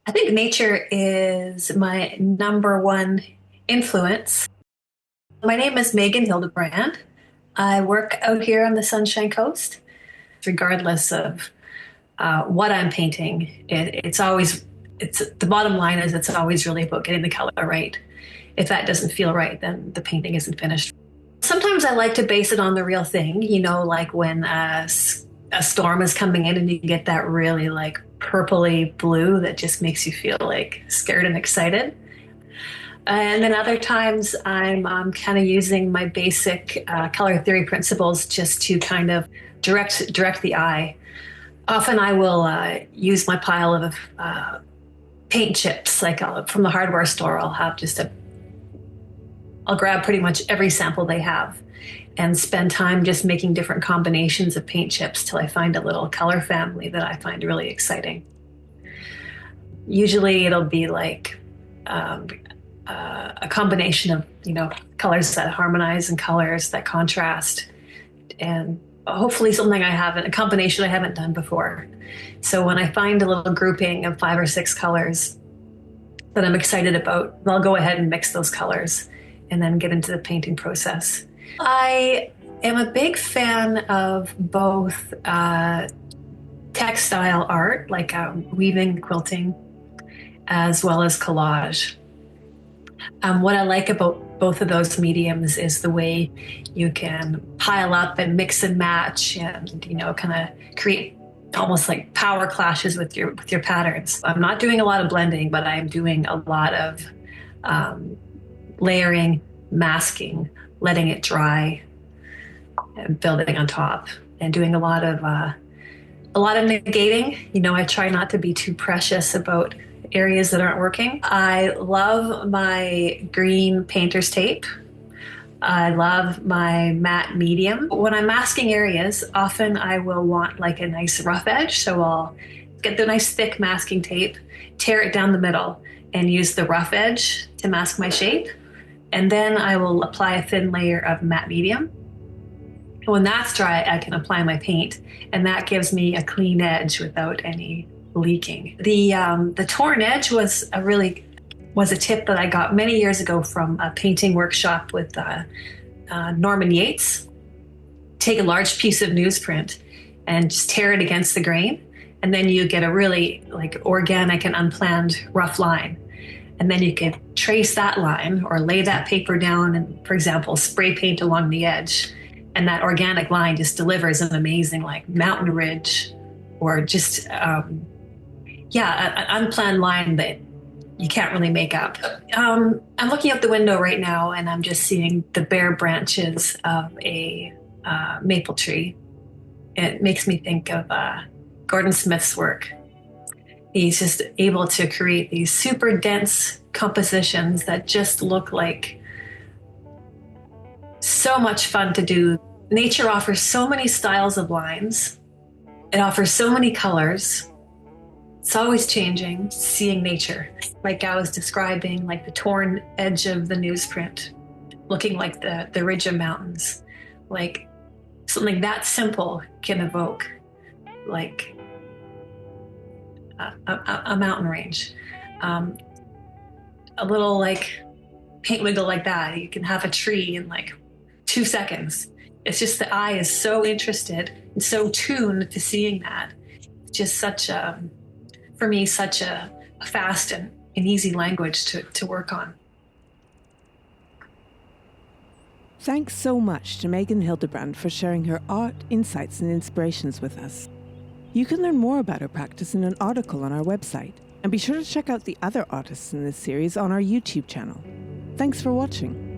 I think nature is my number one influence. My name is Meghan Hildebrand. I work out here on the Sunshine Coast. Regardless of what I'm painting, it's the bottom line is it's always really about getting the color right. If that doesn't feel right, then the painting isn't finished. Sometimes I like to base it on the real thing, like when a storm is coming in and you get that really like purpley blue that just makes you feel like scared and excited. And then other times I'm kind of using my basic color theory principles just to kind of direct the eye. Often I will use my pile of paint chips, from the hardware store. I'll grab pretty much every sample they have and spend time just making different combinations of paint chips till I find a little color family that I find really exciting. Usually it'll be like a combination of, colors that harmonize and colors that contrast, and hopefully a combination I haven't done before. So when I find a little grouping of 5 or 6 colors that I'm excited about, I'll go ahead and mix those colors and then get into the painting process. I am a big fan of both textile art, like weaving, quilting, as well as collage. What I like about both of those mediums is the way you can pile up and mix and match and, kind of create almost like power clashes with your patterns. I'm not doing a lot of blending, but I'm doing a lot of layering, masking, letting it dry, and building on top, and doing a lot of negating. I try not to be too precious about areas that aren't working. I love my green painter's tape. I love my matte medium. When I'm masking areas, often I will want like a nice rough edge. So I'll get the nice thick masking tape, tear it down the middle, and use the rough edge to mask my shape. And then I will apply a thin layer of matte medium. When that's dry, I can apply my paint, and that gives me a clean edge without any leaking. The torn edge was a tip that I got many years ago from a painting workshop with Norman Yates. Take a large piece of newsprint and just tear it against the grain, and then you get a really like organic and unplanned rough line. And then you can trace that line or lay that paper down and, for example, spray paint along the edge. And that organic line just delivers an amazing like mountain ridge or just, an unplanned line that you can't really make up. I'm looking out the window right now and I'm just seeing the bare branches of a maple tree. It makes me think of Gordon Smith's work. He's just able to create these super dense compositions that just look like so much fun to do. Nature offers so many styles of lines. It offers so many colors. It's always changing, seeing nature. Like I was describing, like the torn edge of the newsprint, looking like the ridge of mountains. Like something that simple can evoke like a mountain range. A little like paint wiggle like that, you can have a tree in like 2 seconds. It's just the eye is so interested and so tuned to seeing that. It's just for me, such a fast and an easy language to work on. Thanks so much to Meghan Hildebrand for sharing her art, insights and inspirations with us. You can learn more about her practice in an article on our website, and be sure to check out the other artists in this series on our YouTube channel. Thanks for watching.